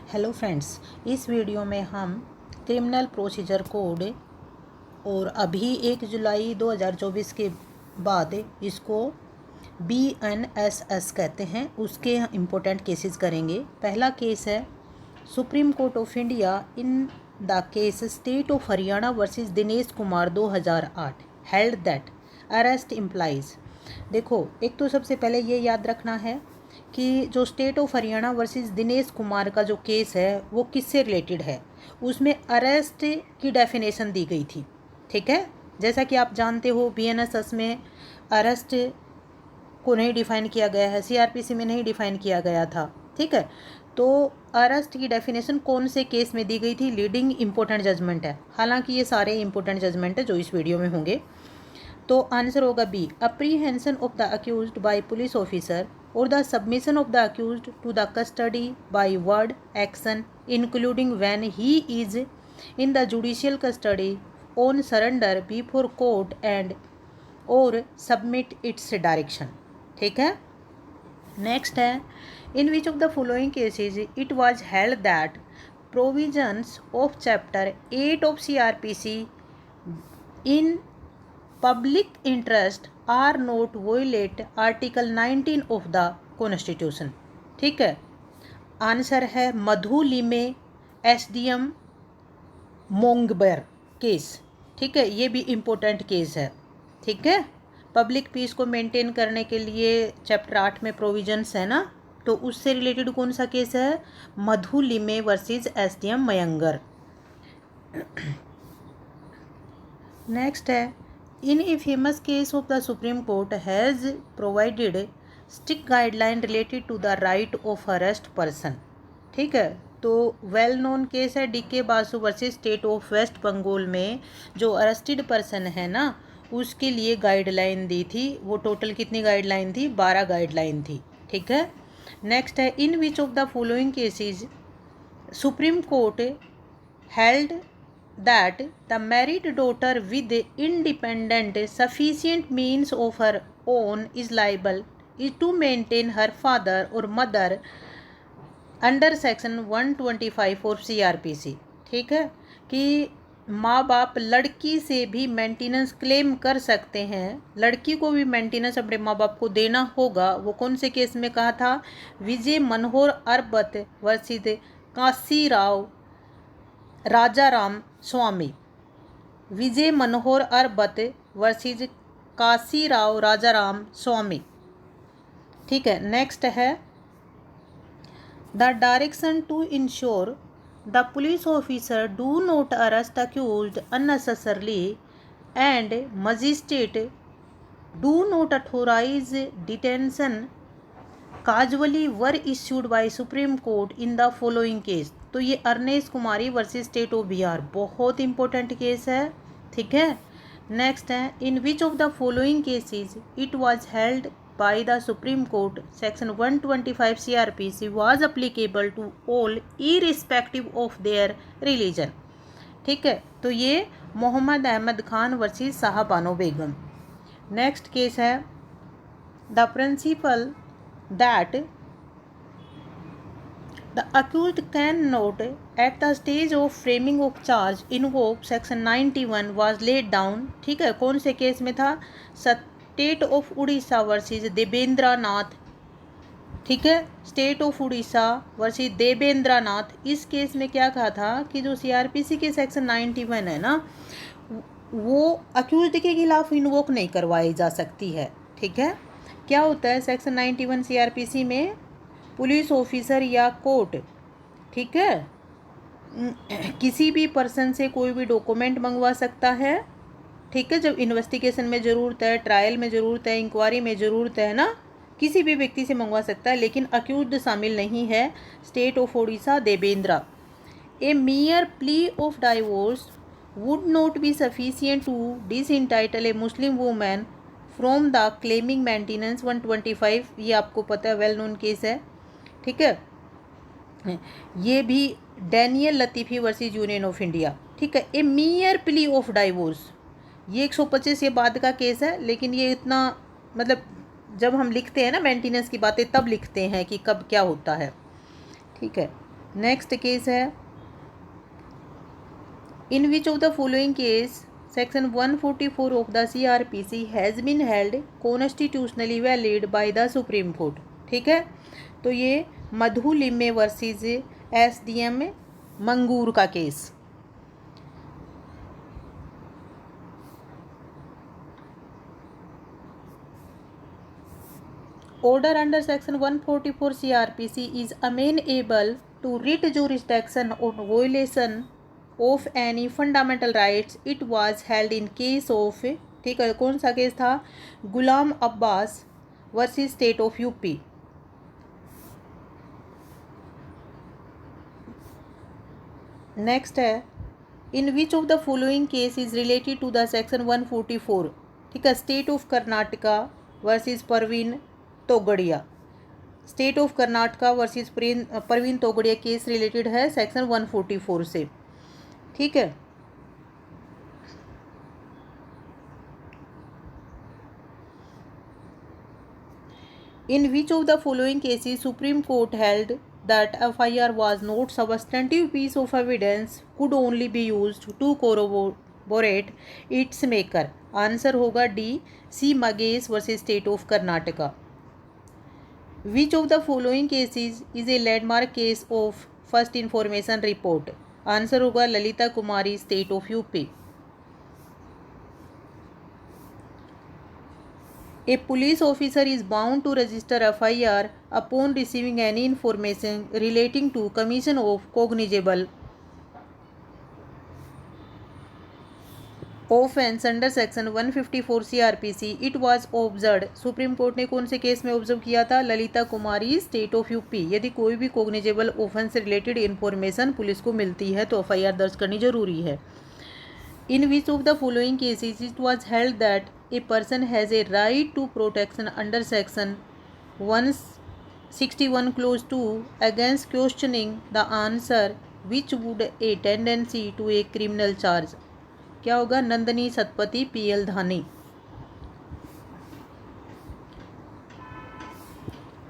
Hello friends, इस video में हम क्रिमिनल प्रोसीजर कोड और अभी 1 जुलाई 2024 के बाद इसको BNSS कहते हैं, उसके इम्पोर्टेंट केसेस करेंगे। पहला केस है supreme court of India in the case state of Haryana versus Dinesh Kumar 2008 held that arrest implies. देखो, एक तो सबसे पहले ये याद रखना है कि जो state of Haryana versus Dinesh Kumar का जो केस है वो किससे रिलेटेड है। उसमें अरेस्ट की डेफिनेशन दी गई थी, ठीक है। जैसा कि आप जानते हो BNSS में अरेस्ट को नहीं डिफ़ाइन किया गया है, CRPC में नहीं डिफ़ाइन किया गया था, ठीक है। तो अरेस्ट की डेफिनेशन कौन से केस में दी गई थी? लीडिंग इंपॉर्टेंट जजमेंट है। हालांकि ये सारे इंपॉर्टेंट जजमेंट है जो इस वीडियो में होंगे। तो आंसर होगा B, apprehension of the accused by police officer or the submission of the accused to the custody by word action including when he is in the judicial custody on surrender before court and or submit its direction, ठीक है। Next है, in which of the following cases it was held that provisions of chapter 8 of CRPC in public interest are not violate article 19 of the constitution, ठीक है। Answer है मधु Limaye SDM मोंगबर case, ठीक है। ये भी इम्पोर्टेंट केस है, ठीक है। पब्लिक पीस को मेंटेन करने के लिए चैप्टर 8 में प्रोविजंस है ना, तो उससे रिलेटेड कौन सा केस है? मधु लिमे वर्सेस SDM मयंगर। नेक्स्ट है, in a famous case of the Supreme Court has provided strict guideline related to the right of arrest person, ठीक है। तो वेल नोन केस है DK Basu versus state of West Bengal में जो arrested person है ना, उसके लिए गाइडलाइन दी थी। वो टोटल कितनी गाइडलाइन थी? 12 गाइडलाइन थी, ठीक है। नेक्स्ट है, in which of the following cases Supreme Court held that the married daughter with independent sufficient means of her own is liable is to maintain her father or mother under section 125 of CRPC, ठीक है। कि माँ बाप लड़की से भी maintenance claim कर सकते हैं, लड़की को भी मेंटेनेंस अपने माँ बाप को देना होगा। वो कौन से केस में कहा था? विजय मनोहर अरबत वर्सेस काशी राव राजाराम स्वामी, विजय मनोहर अरबत वर्सेस काशीराव राजाराम स्वामी, ठीक है। नेक्स्ट है, the direction to ensure the police officer do not arrest accused unnecessarily and magistrate do not authorise detention casually were issued by Supreme Court in the following case. तो ये Arnesh Kumari versus state of Bihar, बहुत important case है, ठीक है। Next है, in which of the following cases it was held by the Supreme Court section 125 CRPC was applicable to all irrespective of their religion, ठीक है। तो ये Mohammed Ahmed Khan versus Shahbano Begum. Next case है, the principle that the accused cannot at the stage of framing of charge invoke section 91 was laid down, ठीक है। कौन से case में था? State of Orissa versus Devendra Nath, ठीक है। State of Orissa versus Devendra Nath. इस केस में क्या कहा था कि जो CRPC के सेक्शन 91 है ना, वो अक्यूज्ड के खिलाफ इन्वोक नहीं करवाई जा सकती है, ठीक है। क्या होता है सेक्शन 91 CRPC में? पुलिस ऑफिसर या कोर्ट, ठीक है, किसी भी पर्सन से कोई भी डॉक्यूमेंट मंगवा सकता है, ठीक है। जब इन्वेस्टिगेशन में ज़रूरत है, ट्रायल में ज़रूरत है, इंक्वायरी में ज़रूरत है ना, किसी भी व्यक्ति से मंगवा सकता है, लेकिन अक्यूज्ड शामिल नहीं है। State of Odisha Devendra. A mere plea of divorce would not be sufficient to disentitle a Muslim women from the claiming maintenance 125, ये आपको पता है, वेल नोन केस है, ठीक है। ये भी Daniel Latifi versus Union of India, ठीक है। A mere plea of divorce, ये 125 ये बाद का केस है, लेकिन ये इतना मतलब जब हम लिखते हैं ना मेंटेनेंस की बातें तब लिखते हैं कि कब क्या होता है, ठीक है। नेक्स्ट केस है, in which of the following case section 144 of the CRPC has been held constitutionally valid by the Supreme Court. ठीक है, तो ये मधु लिम्मे वर्सेस SDM मंगूर का case. Order under Section 144 CRPC is amenable to writ jurisdiction on violation of any fundamental rights. It was held in case of, ठीक है, कौन सा केस था? Ghulam Abbas versus state of UP. Next है, in which of the following case is related to the section 144। ठीक है, state of Karnataka versus Praveen Togadia. State of Karnataka versus Praveen Togadia case related है section 144 से। ठीक है, in which of the following cases Supreme Court held that FIR was not substantive piece of evidence, could only be used to corroborate its maker। Answer होगा D, C Magesh versus state of Karnataka. Which of the following cases is a landmark case of first information report? Answer होगा Lalita Kumari state of UP. A police officer is bound to register FIR upon receiving any information relating to commission of cognizable offense under section 154 CRPC। It was observed, supreme court ने कौन से case में observe किया था? Lalita Kumari state of UP. यदि कोई भी cognisable offence से रिलेटेड इन्फॉर्मेशन पुलिस को मिलती है तो FIR दर्ज करनी जरूरी है। In which of the following cases it was held that a person has a right to protection under section 161 clause 2 against questioning the answer which would a tendency to a criminal charge? क्या होगा? Nandini Satpathy PL Dhani.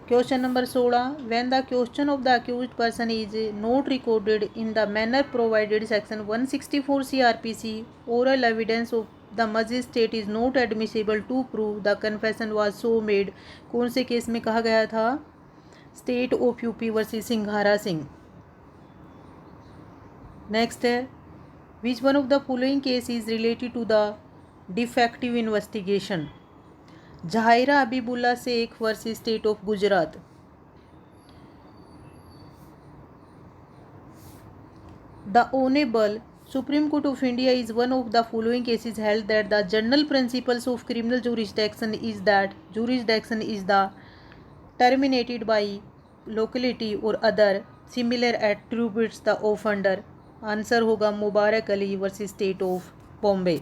Question number 16, when the question of the accused person is not recorded in the manner provided section 164 CRPC, oral evidence of the magistrate is not admissible to prove the confession was so made। कौन से case में कहा गया था? State of UP versus सिंघारा Singh. Next है, which one of the following case is related to the defective investigation? Zahira Habibullah Sheikh versus state of Gujarat. The honourable Supreme Court of India is one of the following cases held that the general principles of criminal jurisdiction is that jurisdiction is the terminated by locality or other similar attributes the offender। Answer होगा Mubarak Ali versus state of Bombay.